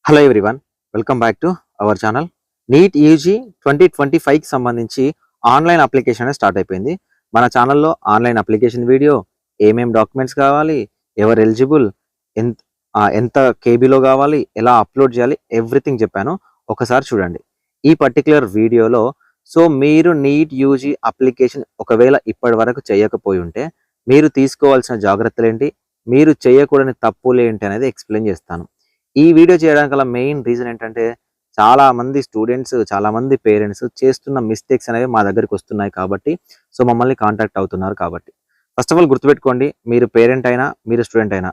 Hello everyone, welcome back to our channel. NEET UG 2025కి సంబంధించి online application అనేది start అయిపోయింది. మన ఛానల్లో ఆన్లైన్ అప్లికేషన్ వీడియో, ఏమేం డాక్యుమెంట్స్ కావాలి, ఎవరు ఎలిజిబుల్, ఎంత ఎంత కేబీలో కావాలి, ఎలా అప్లోడ్ చేయాలి, ఎవ్రీథింగ్ చెప్పాను. ఒకసారి చూడండి ఈ పర్టికులర్ వీడియోలో. సో మీరు నీట్ యూజీ అప్లికేషన్ ఒకవేళ ఇప్పటి వరకు చేయకపోయి ఉంటే మీరు తీసుకోవాల్సిన జాగ్రత్తలు ఏంటి, మీరు చేయకూడని తప్పులు ఏంటి అనేది ఎక్స్ప్లెయిన్ చేస్తాను. ఈ వీడియో చేయడానికి గల మెయిన్ రీజన్ ఏంటంటే చాలా మంది స్టూడెంట్స్, చాలా మంది పేరెంట్స్ చేస్తున్న మిస్టేక్స్ అనేవి మా దగ్గరికి వస్తున్నాయి కాబట్టి, సో మమ్మల్ని కాంటాక్ట్ అవుతున్నారు కాబట్టి. ఫస్ట్ ఆఫ్ ఆల్ గుర్తుపెట్టుకోండి, మీరు పేరెంట్ అయినా మీరు స్టూడెంట్ అయినా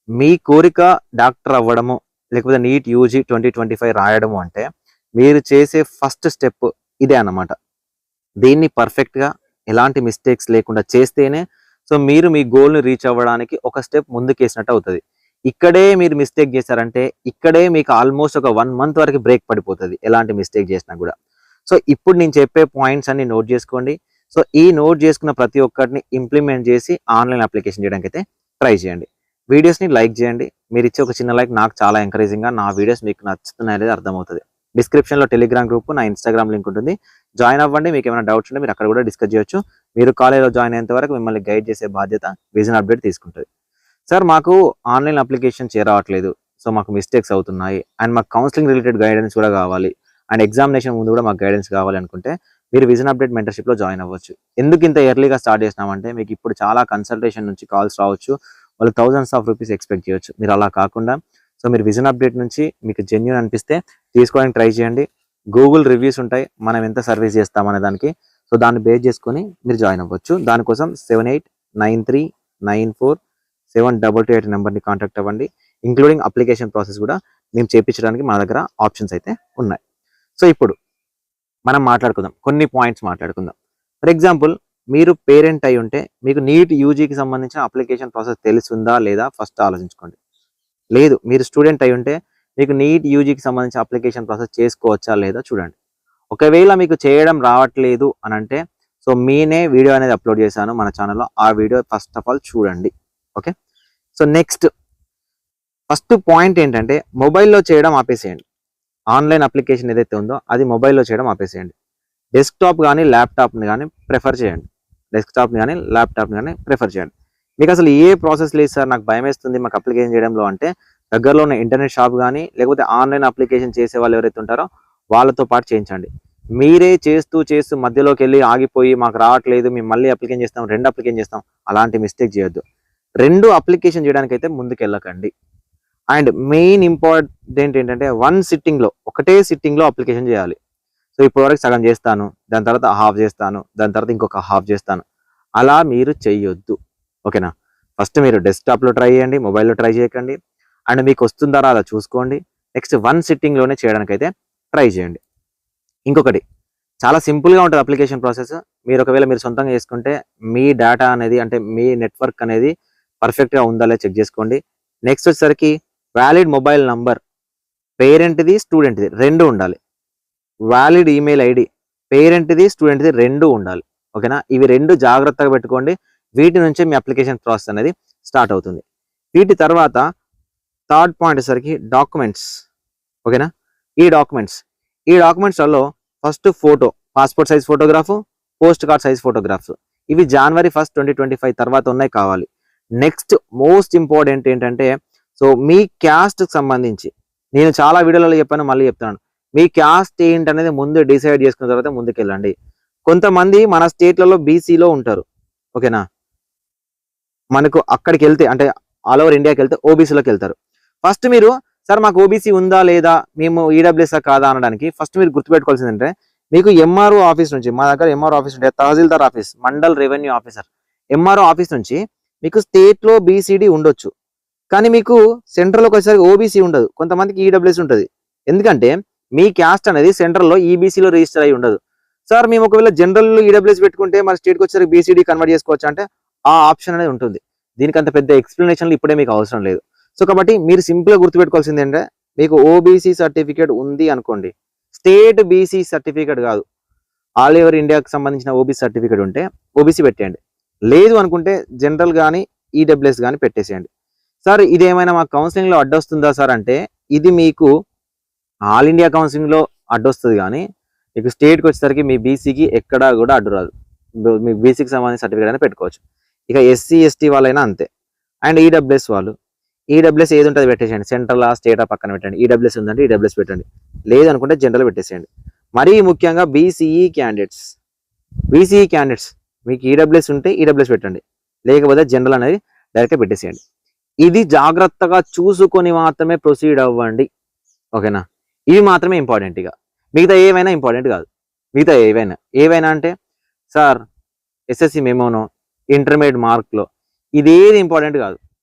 మీ కోరిక డాక్టర్ అవ్వడము లేకపోతే నీట్ యూజీ 2025 రాయడము అంటే మీరు చేసే ఫస్ట్ స్టెప్ ఇదే అన్నమాట. దీన్ని పర్ఫెక్ట్గా ఎలాంటి మిస్టేక్స్ లేకుండా చేస్తేనే సో మీరు మీ గోల్ని రీచ్ అవ్వడానికి ఒక స్టెప్ ముందుకేసినట్టు అవుతుంది. ఇక్కడే మీరు మిస్టేక్ చేశారంటే ఇక్కడే మీకు ఆల్మోస్ట్ ఒక 1 మంత్ వరకు బ్రేక్ పడిపోతుంది, ఎలాంటి మిస్టేక్ చేసినా కూడా. సో ఇప్పుడు నేను చెప్పే పాయింట్స్ అన్ని నోట్ చేసుకోండి. సో ఈ నోట్ చేసుకున్న ప్రతి ఒక్కటిని ఇంప్లిమెంట్ చేసి ఆన్లైన్ అప్లికేషన్ చేయడానికి అయితే ట్రై చేయండి. వీడియోస్ని లైక్ చేయండి. మీరు ఇచ్చే ఒక చిన్న లైక్ నాకు చాలా ఎంకరేజింగ్గా నా వీడియోస్ మీకు నచ్చుతున్నాయి అనేది అర్థమవుతుంది. డిస్క్రిప్షన్లో టెలిగ్రామ్ గ్రూప్, నా ఇన్స్టాగ్రామ్ లింక్ ఉంటుంది, జాయిన్ అవ్వండి. మీకు ఏమైనా డౌట్స్ ఉంటే మీరు అక్కడ కూడా డిస్కస్ చేయొచ్చు. మీరు కాలేజ్లో జాయిన్ అయ్యేంత వరకు మిమ్మల్ని గైడ్ చేసే బాధ్యత విజన్ అప్డేట్ తీసుకుంటుంది. సార్ మాకు ఆన్లైన్ అప్లికేషన్ చేరవట్లేదు, సో మాకు మిస్టేక్స్ అవుతున్నాయి అండ్ మాకు కౌన్సిలింగ్ రిలేటెడ్ గైడెన్స్ కూడా కావాలి అండ్ ఎగ్జామినేషన్ ముందు కూడా మాకు గైడెన్స్ కావాలి అనుకుంటే మీరు విజన్ అప్డేట్ మెంటర్షిప్లో జాయిన్ అవ్వచ్చు. ఎందుకు ఇంత ఎర్లీగా స్టార్ట్ చేసినామంటే మీకు ఇప్పుడు చాలా కన్సల్టేషన్ నుంచి కాల్స్ రావచ్చు, వాళ్ళు థౌజండ్స్ ఆఫ్ రూపీస్ ఎక్స్పెక్ట్ చేయొచ్చు. మీరు అలా కాకుండా సో మీరు విజన్ అప్డేట్ నుంచి మీకు జెన్యూన్ అనిపిస్తే తీసుకోవడానికి ట్రై చేయండి. గూగుల్ రివ్యూస్ ఉంటాయి, మనం ఎంత సర్వీస్ చేస్తామనే దానికి. సో దాన్ని బేస్ చేసుకొని మీరు జాయిన్ అవ్వచ్చు. దానికోసం 7893947228 నెంబర్ని కాంటాక్ట్ అవ్వండి. ఇంక్లూడింగ్ అప్లికేషన్ ప్రాసెస్ కూడా మేము చేయించడానికి మా దగ్గర ఆప్షన్స్ అయితే ఉన్నాయి. సో ఇప్పుడు మనం మాట్లాడుకుందాం, కొన్ని పాయింట్స్ మాట్లాడుకుందాం. ఫర్ ఎగ్జాంపుల్, మీరు పేరెంట్ అయి ఉంటే మీకు నీట్ యూజీకి సంబంధించిన అప్లికేషన్ ప్రాసెస్ తెలుసుందా లేదా ఫస్ట్ ఆలోచించుకోండి. లేదు, మీరు స్టూడెంట్ అయి ఉంటే మీకు నీట్ యూజీకి సంబంధించిన అప్లికేషన్ ప్రాసెస్ చేసుకోవచ్చా లేదా చూడండి. ఒకవేళ మీకు చేయడం రావట్లేదు అని అంటే సో మీనే వీడియో అనేది అప్లోడ్ చేశాను మన ఛానల్లో, ఆ వీడియో ఫస్ట్ ఆఫ్ ఆల్ చూడండి. Okay, so next first point ఏంటంటే మొబైల్లో చేయడం ఆపేసేయండి. ఆన్లైన్ అప్లికేషన్ ఏదైతే ఉందో అది మొబైల్లో చేయడం ఆపేసేయండి. డెస్క్టాప్ కానీ ల్యాప్టాప్ని కానీ ప్రిఫర్ చేయండి. ప్రిఫర్ చేయండి. మీకు అసలు ఏ ప్రాసెస్ లేదు సార్, నాకు భయం వేస్తుంది మాకు అప్లికేషన్ చేయడంలో అంటే దగ్గరలో ఉన్న ఇంటర్నెట్ షాప్ కానీ లేకపోతే ఆన్లైన్ అప్లికేషన్ చేసే వాళ్ళు ఎవరైతే ఉంటారో వాళ్ళతో పాటు చేయించండి. మీరే చేస్తూ మధ్యలోకి వెళ్ళి ఆగిపోయి మాకు రావట్లేదు మేము మళ్ళీ అప్లికేషన్ చేస్తాం, 2 అప్లికేషన్ చేస్తాం, అలాంటి మిస్టేక్ చేయొద్దు. 2 అప్లికేషన్ చేయడానికి అయితే ముందుకు వెళ్ళకండి. అండ్ మెయిన్ ఇంపార్టెంట్ ఏంటంటే ఒకటే సిట్టింగ్లో అప్లికేషన్ చేయాలి. సో ఇప్పటివరకు సగం చేస్తాను, దాని తర్వాత హాఫ్ చేస్తాను, దాని తర్వాత ఇంకొక హాఫ్ చేస్తాను, అలా మీరు చెయ్యొద్దు. ఓకేనా, ఫస్ట్ మీరు డెస్క్టాప్లో ట్రై చేయండి, మొబైల్లో ట్రై చేయకండి. అండ్ మీకు వస్తుందా అలా చూసుకోండి. నెక్స్ట్ 1 సిట్టింగ్లోనే చేయడానికి అయితే ట్రై చేయండి. ఇంకొకటి, చాలా సింపుల్గా ఉంటుంది అప్లికేషన్ ప్రాసెస్. ఒకవేళ మీరు సొంతంగా చేసుకుంటే మీ డేటా అనేది అంటే మీ నెట్వర్క్ అనేది పర్ఫెక్ట్గా ఉందా లేదా చెక్ చేసుకోండి. నెక్స్ట్ వచ్చేసరికి వ్యాలిడ్ మొబైల్ నంబర్, పేరెంట్ది స్టూడెంట్ది 2 ఉండాలి. వ్యాలిడ్ ఈమెయిల్ ఐడి, పేరెంట్ది స్టూడెంట్ది 2 ఉండాలి. ఓకేనా, ఇవి 2 జాగ్రత్తగా పెట్టుకోండి. వీటి నుంచే మీ అప్లికేషన్ ప్రాసెస్ అనేది స్టార్ట్ అవుతుంది. వీటి తర్వాత థర్డ్ పాయింట్ వచ్చేసరికి డాక్యుమెంట్స్. ఓకేనా, ఈ డాక్యుమెంట్స్లలో first photo, passport size photograph, post card size photographs, ఇవి January 1, 2025 తర్వాత ఉన్నాయి కావాలి. నెక్స్ట్ మోస్ట్ ఇంపార్టెంట్ ఏంటంటే సో మీ క్యాస్ట్కి సంబంధించి నేను చాలా వీడియోలలో చెప్పాను, మళ్ళీ చెప్తాను. మీ క్యాస్ట్ ఏంటనేది ముందు డిసైడ్ చేసుకున్న తర్వాత ముందుకెళ్ళండి. కొంతమంది మన స్టేట్లలో బీసీలో ఉంటారు. ఓకేనా, మనకు అక్కడికి వెళ్తే అంటే ఆల్ ఓవర్ ఇండియాకి వెళ్తే ఓబీసీలోకి వెళ్తారు. ఫస్ట్ మీరు సార్ మాకు ఓబీసీ ఉందా లేదా, మేము ఈడబ్ల్యూఎస్ఆ కాదా అనడానికి ఫస్ట్ మీరు గుర్తుపెట్టుకోవాల్సింది అంటే మీకు ఎంఆర్ఓ ఆఫీస్ నుంచి, మా దగ్గర ఎంఆర్ఓ ఆఫీస్ ఉంటే tahsildar office, mandal revenue officer, MRO office నుంచి మీకు స్టేట్లో బీసీడీ ఉండొచ్చు, కానీ మీకు సెంట్రల్లోకి వచ్చేసరికి ఓబీసీ ఉండదు, కొంతమందికి ఈడబ్ల్యూఎస్ ఉంటుంది. ఎందుకంటే మీ క్యాస్ట్ అనేది సెంట్రల్లో ఈబీసీలో రిజిస్టర్ అయి ఉండదు. సార్ మేము ఒకవేళ జనరల్ ఈడబ్ల్యూఎస్ పెట్టుకుంటే మన స్టేట్కి వచ్చేసరికి బీసీడీ కన్వర్ట్ చేసుకోవచ్చు అంటే ఆ ఆప్షన్ అనేది ఉంటుంది. దీనికి అంత పెద్ద ఎక్స్ప్లెనేషన్లు ఇప్పుడే మీకు అవసరం లేదు. సో కాబట్టి మీరు సింపుల్గా గుర్తుపెట్టుకోవాల్సింది ఏంటంటే మీకు ఓబీసీ సర్టిఫికేట్ ఉంది అనుకోండి, స్టేట్ బీసీ సర్టిఫికేట్ కాదు, ఆల్ ఓవర్ ఇండియాకి సంబంధించిన ఓబీసీ సర్టిఫికేట్ ఉంటే ఓబీసీ పెట్టేయండి. లేదు అనుకుంటే జనరల్ కానీ ఈడబ్ల్యూఎస్ కానీ పెట్టేసేయండి. సార్ ఇదేమైనా మా కౌన్సిలింగ్లో అడ్డొస్తుందా సార్ అంటే ఇది మీకు ఆల్ ఇండియా కౌన్సిలింగ్లో అడ్డు వస్తుంది, కానీ మీకు స్టేట్కి వచ్చేసరికి మీ బీసీకి ఎక్కడా కూడా అడ్డు రాదు. మీకు బీసీకి సంబంధించిన సర్టిఫికేట్ అయినా పెట్టుకోవచ్చు. ఇక ఎస్సీ ఎస్టీ వాళ్ళైనా అంతే. అండ్ ఈడబ్ల్యూఎస్ వాళ్ళు, ఈడబ్ల్యూఎస్ ఏది ఉంటుంది పెట్టేసేయండి, సెంట్రల్ స్టేట్ పక్కన పెట్టండి. ఈడబ్ల్యూఎస్ ఉందంటే ఈడబ్ల్యూఎస్ పెట్టండి, లేదు అనుకుంటే జనరల్ పెట్టేసేయండి. మరీ ముఖ్యంగా బీసీఈ క్యాండిడేట్స్ మీకు ఈడబ్ల్యూఎస్ ఉంటే ఈడబ్ల్యూఎస్ పెట్టండి, లేకపోతే జనరల్ అనేది డైరెక్ట్గా పెట్టేసేయండి. ఇది జాగ్రత్తగా చూసుకొని మాత్రమే ప్రొసీడ్ అవ్వండి, ఓకేనా? ఇవి మాత్రమే ఇంపార్టెంట్. ఇక మిగతా ఏవైనా ఇంపార్టెంట్ కాదు. మిగతా ఏవైనా అంటే సార్ ఎస్ఎస్సి మెమోనో ఇంటర్మీడియట్ మార్క్లో ఇదేది ఇంపార్టెంట్ కాదు,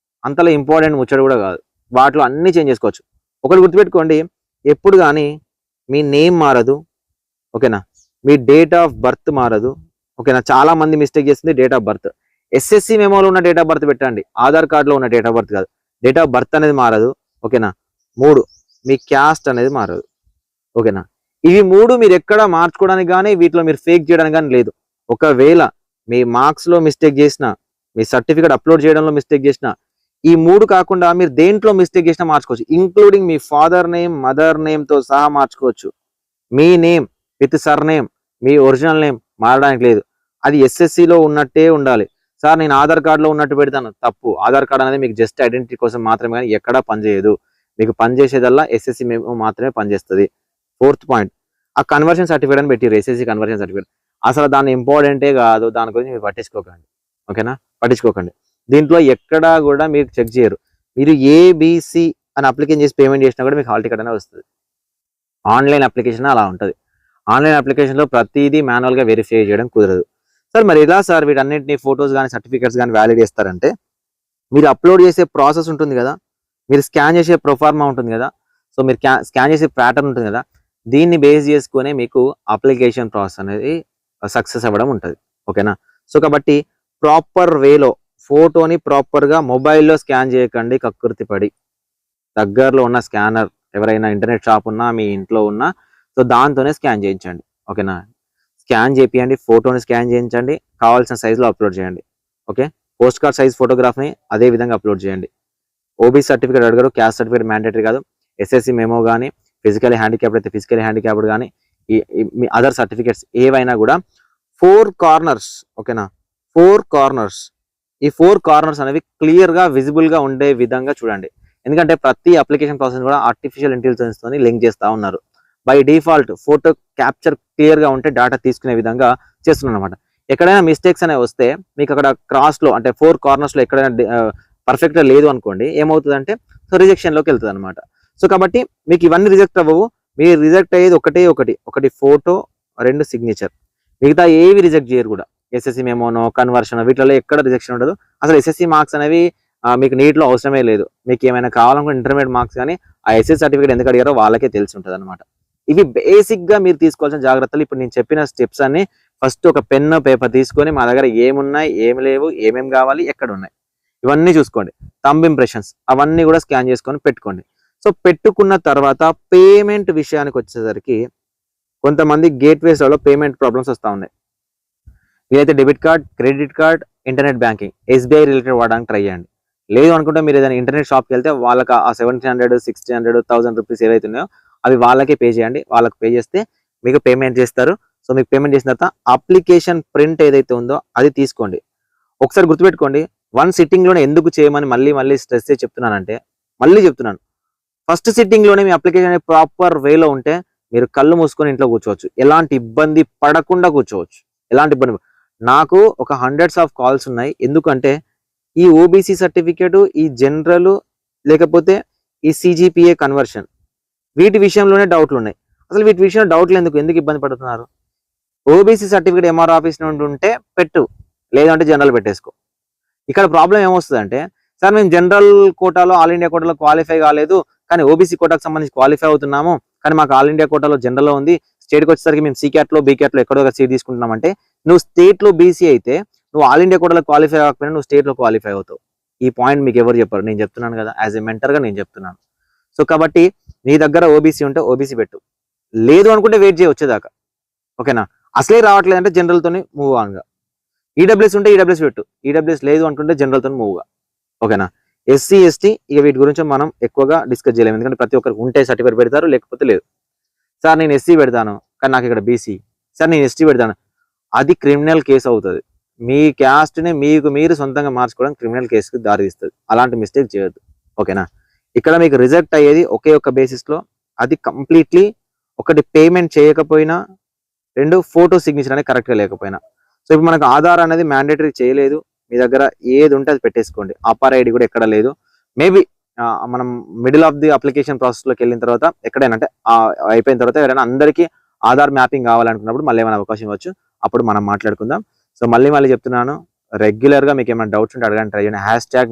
అంతలో ఇంపార్టెంట్ ముచ్చట కూడా కాదు. వాటిలో అన్నీ చేంజ్ చేసుకోవచ్చు. ఒకటి గుర్తుపెట్టుకోండి, ఎప్పుడు కానీ మీ నేమ్ మారదు, ఓకేనా? మీ డేట్ ఆఫ్ బర్త్ మారదు, ఓకేనా? చాలా మంది మిస్టేక్ చేస్తుంది డేట్ ఆఫ్ బర్త్. ఎస్ఎస్సి మెమోలో ఉన్న డేట్ ఆఫ్ బర్త్ పెట్టండి, ఆధార్ కార్డులో ఉన్న డేట్ ఆఫ్ బర్త్ కాదు. డేట్ ఆఫ్ బర్త్ అనేది మారదు, ఓకేనా? 3 మీ క్యాస్ట్ అనేది మారదు, ఓకేనా? ఇవి 3 మీరు ఎక్కడ మార్చుకోవడానికి కానీ వీటిలో మీరు ఫేక్ చేయడానికి కానీ లేదు. ఒకవేళ మీ మార్క్స్లో మిస్టేక్ చేసినా, మీ సర్టిఫికేట్ అప్లోడ్ చేయడంలో మిస్టేక్ చేసినా, ఈ 3 కాకుండా మీరు దేంట్లో మిస్టేక్ చేసినా మార్చుకోవచ్చు. ఇంక్లూడింగ్ మీ ఫాదర్ నేమ్, మదర్ నేమ్తో సహా మార్చుకోవచ్చు. మీ నేమ్ విత్ సర్ నేమ్, మీ ఒరిజినల్ నేమ్ మారడానికి లేదు. అది ఎస్ఎస్సిలో ఉన్నట్టే ఉండాలి. సార్ నేను ఆధార్ కార్డులో ఉన్నట్టు పెడతాను, తప్పు. ఆధార్ కార్డు అనేది మీకు జస్ట్ ఐడెంటిటీ కోసం మాత్రమే, కానీ ఎక్కడా పనిచేయదు. మీకు పనిచేసేదల్లా ఎస్ఎస్సి మేము మాత్రమే పనిచేస్తుంది. 4th పాయింట్, ఆ కన్వర్షన్ సర్టిఫికేట్ అని పెట్టిరు, ఎస్ఎస్సి కన్వర్షన్ సర్టిఫికేట్. అసలు దాన్ని ఇంపార్టెంటే కాదు, దాని గురించి మీరు పట్టించుకోకండి, ఓకేనా? పట్టించుకోకండి. దీంట్లో ఎక్కడా కూడా మీరు చెక్ చేయరు. మీరు ఏబిసి అని అప్లికేషన్ చేసి పేమెంట్ చేసినా కూడా మీకు హాల్ టికెట్ అనేది వస్తుంది. ఆన్లైన్ అప్లికేషన్ అలా ఉంటుంది. ఆన్లైన్ అప్లికేషన్లో ప్రతిదీ మాన్యువల్గా వెరిఫై చేయడం కుదరదు. సార్ మరి ఎలా సార్ వీటన్నింటినీ ఫొటోస్ కానీ సర్టిఫికేట్స్ కానీ వ్యాలిడ్ చేస్తారంటే, మీరు అప్లోడ్ చేసే ప్రాసెస్ ఉంటుంది కదా, మీరు స్కాన్ చేసే ప్రొఫార్మా ఉంటుంది కదా, సో మీరు స్కాన్ చేసే ప్యాటర్న్ ఉంటుంది కదా, దీన్ని బేస్ చేసుకునే మీకు అప్లికేషన్ ప్రాసెస్ అనేది సక్సెస్ అవ్వడం ఉంటుంది, ఓకేనా? సో కాబట్టి ప్రాపర్ వేలో ఫోటోని ప్రాపర్గా మొబైల్లో స్కాన్ చేయకండి కక్కుర్తి పడి. దగ్గరలో ఉన్న స్కానర్ ఎవరైనా ఇంటర్నెట్ షాప్ ఉన్నా, మీ ఇంట్లో ఉన్నా, సో దాంతోనే స్కాన్ చేయించండి, ఓకేనా? స్కాన్ చేపియండి, ఫోటోని స్కాన్ చేయించండి, కావాల్సిన సైజులో అప్లోడ్ చేయండి, ఓకే? పోస్ట్ కార్డ్ సైజ్ ఫోటోగ్రాఫ్ని అదే విధంగా అప్లోడ్ చేయండి. ఓబీసీ సర్టిఫికేట్ అడగరు, క్యాస్ట్ సర్టిఫికేట్ మ్యాండేటరీ కాదు. ఎస్ఎస్సి మెమో కానీ, ఫిజికలీ హ్యాండిక్యాప్డ్ అయితే ఫిజికలీ హ్యాండిక్యాప్డ్ కానీ, మీ అదర్ సర్టిఫికేట్స్ ఏవైనా కూడా 4 కార్నర్స్, ఓకేనా? 4 కార్నర్స్, ఈ 4 కార్నర్స్ అనేవి క్లియర్గా విజిబుల్గా ఉండే విధంగా చూడండి. ఎందుకంటే ప్రతి అప్లికేషన్ ప్రాసెస్ కూడా ఆర్టిఫిషియల్ ఇంటెలిజెన్స్ తోని లింక్ చేస్తూ ఉన్నారు. బై డిఫాల్ట్ ఫోటో క్యాప్చర్ క్లియర్గా ఉంటే డేటా తీసుకునే విధంగా చేస్తున్నాను అనమాట. ఎక్కడైనా మిస్టేక్స్ అనేవి వస్తే మీకు అక్కడ క్రాస్లో అంటే 4 కార్నర్స్లో ఎక్కడైనా పర్ఫెక్ట్గా లేదు అనుకోండి, ఏమవుతుందంటే సో రిజెక్షన్లోకి వెళ్తుంది అనమాట. సో కాబట్టి మీకు ఇవన్నీ రిజెక్ట్ అవ్వవు. మీరు రిజెక్ట్ అయ్యేది ఒకటి ఫోటో, 2 సిగ్నేచర్. మిగతా ఏవి రిజెక్ట్ చేయరు కూడా. ఎస్ఎస్సి మెమోనో, కన్వర్షన్ వీటిలో ఎక్కడ రిజెక్షన్ ఉండదు. అసలు ఎస్ఎస్సి మార్క్స్ అనేవి మీకు నీట్లో అవసరమే లేదు. మీకు ఏమైనా కావాలనుకుంటే ఇంటర్మీడియట్ మార్క్స్ కానీ ఆ ఎస్ఎస్సి సర్టిఫికేట్ ఎందుకు అడిగారో వాళ్ళకే తెలిసి ఉంటుంది అనమాట. ఇవి బేసిక్గా మీరు తీసుకోవాల్సిన జాగ్రత్తలు. ఇప్పుడు నేను చెప్పిన స్టెప్స్ అన్ని ఫస్ట్ ఒక పెన్ పేపర్ తీసుకొని మా దగ్గర ఏమున్నాయి, ఏమి లేవు, ఏమేమి కావాలి, ఎక్కడ ఉన్నాయి ఇవన్నీ చూసుకోండి. థంబ్ ఇంప్రెషన్స్ అవన్నీ కూడా స్కాన్ చేసుకొని పెట్టుకోండి. సో పెట్టుకున్న తర్వాత పేమెంట్ విషయానికి వచ్చేసరికి కొంతమంది గేట్వేస్లలో పేమెంట్ ప్రాబ్లమ్స్ వస్తూ ఉన్నాయి. మీరైతే debit card, credit card, internet banking, SBI related వాడడానికి ట్రై చేయండి. లేదు అనుకుంటే మీరు ఏదైనా ఇంటర్నెట్ షాప్కి వెళ్తే వాళ్ళకి ఆ 1700, 1600, 1000 రూపీస్ ఏవైతే ఉన్నాయో అవి వాళ్ళకే పే చేయండి. వాళ్ళకి పే చేస్తే మీకు పేమెంట్ చేస్తారు. సో మీకు పేమెంట్ చేసిన తర్వాత అప్లికేషన్ ప్రింట్ ఏదైతే ఉందో అది తీసుకోండి. ఒకసారి గుర్తుపెట్టుకోండి, 1 సిట్టింగ్లోనే ఎందుకు చేయమని మళ్ళీ స్ట్రెస్ చేసి చెప్తున్నానంటే, మళ్ళీ చెప్తున్నాను, ఫస్ట్ సిట్టింగ్లోనే మీ అప్లికేషన్ అనేది ప్రాపర్ వేలో ఉంటే మీరు కళ్ళు మూసుకొని ఇంట్లో కూర్చోవచ్చు, ఎలాంటి ఇబ్బంది పడకుండా కూర్చోవచ్చు. ఎలాంటి ఇబ్బంది, నాకు ఒక హండ్రెడ్స్ ఆఫ్ కాల్స్ ఉన్నాయి. ఎందుకంటే ఈ ఓబీసీ సర్టిఫికేట్, ఈ జనరల్, లేకపోతే ఈ సిజిపిఏ కన్వర్షన్, వీటి విషయంలోనే డౌట్లు ఉన్నాయి. అసలు వీటి విషయంలో డౌట్లు ఎందుకు ఇబ్బంది పడుతున్నారు? ఓబీసీ సర్టిఫికేట్ ఎంఆర్ ఆఫీస్ నుండి ఉంటే పెట్టు, లేదంటే జనరల్ పెట్టేసుకో. ఇక్కడ ప్రాబ్లం ఏమొస్తుందంటే, సార్ మేము జనరల్ కోటాలో ఆల్ ఇండియా కోటాలో క్వాలిఫై కాలేదు, కానీ ఓబీసీ కోటాకు సంబంధించి క్వాలిఫై అవుతున్నాము, కానీ మాకు ఆల్ ఇండియా కోటాలో జనరల్లో ఉంది, స్టేట్కి వచ్చేసరికి మేము సీక్యాట్లో బీక్యాట్లో ఎక్కడో ఒక సీట్ తీసుకుంటున్నామంటే, నువ్వు స్టేట్లో బీసీ అయితే నువ్వు ఆల్ ఇండియా కోటాలో క్వాలిఫై అవ్వకపోయినా నువ్వు స్టేట్లో క్వాలిఫై అవుతావు. ఈ పాయింట్ మీకు ఎవరు చెప్పారు? నేను చెప్తున్నాను కదా, యాజ్ ఎ మెంటర్గా నేను చెప్తున్నాను. సో కాబట్టి నీ దగ్గర ఓబీసీ ఉంటే ఓబీసీ పెట్టు, లేదు అనుకుంటే వెయిట్ చేయి వచ్చేదాకా, ఓకేనా? అసలే రావట్లేదు అంటే జనరల్తోని మూవ్ ఆన్గా. ఈడబ్ల్యూఎస్ ఉంటే ఈడబ్ల్యూఎస్ పెట్టు, ఈడబ్ల్యూఎస్ లేదు అనుకుంటే జనరల్తో మూవ్గా, ఓకేనా? ఎస్సీ ఎస్టీ ఇక వీటి గురించి మనం ఎక్కువగా డిస్కస్ చేయలేము, ఎందుకంటే ప్రతి ఒక్కరికి ఉంటే సర్టిఫికేట్ పెడతారు, లేకపోతే లేదు. సార్ నేను ఎస్సీ పెడతాను కానీ నాకు ఇక్కడ బీసీ, సార్ నేను ఎస్టీ పెడతాను, అది క్రిమినల్ కేసు అవుతుంది. మీ క్యాస్ట్ని మీకు మీరు సొంతంగా మార్చుకోవడం క్రిమినల్ కేసుకి దారితీస్తుంది. అలాంటి మిస్టేక్ చేయొద్దు, ఓకేనా. ఇక్కడ మీకు రిజెక్ట్ అయ్యేది ఒకే ఒక్క బేసిస్లో, అది కంప్లీట్లీ ఒకటి పేమెంట్ చేయకపోయినా, రెండు ఫోటో సిగ్నేచర్ అనేది కరెక్ట్గా లేకపోయినా. సో ఇప్పుడు మనకు ఆధార్ అనేది మ్యాండేటరీ చేయలేదు, మీ దగ్గర ఏది ఉంటే అది పెట్టేసుకోండి. ఆపార్ ఐడి కూడా ఎక్కడ లేదు. మేబీ మనం మిడిల్ ఆఫ్ ది అప్లికేషన్ ప్రాసెస్లోకి వెళ్ళిన తర్వాత ఎక్కడైనా అంటే అయిపోయిన తర్వాత ఎవరైనా అందరికీ ఆధార్ మ్యాపింగ్ కావాలనుకున్నప్పుడు మళ్ళీ ఏమైనా అవకాశం ఇవ్వచ్చు, అప్పుడు మనం మాట్లాడుకుందాం. సో మళ్ళీ చెప్తున్నాను, రెగ్యులర్గా మీకు ఏమైనా డౌట్స్ ఉంటే అడగడానికి ట్రై చేయండి.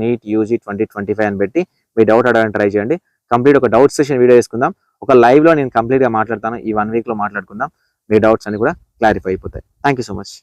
#NEETUG2025 అని పెట్టి మీ డౌట్ అడగడానికి ట్రై చేయండి. కంప్లీట్ ఒక డౌట్ సెషన్ వీడియో వేసుకుందాం. ఒక లైవ్లో నేను కంప్లీట్గా మాట్లాడతాను, ఈ 1 వీక్లో మాట్లాడుకుందాం. మీ డౌట్స్ అన్ని కూడా క్లారిఫై అయిపోతాయి. Thank you so much.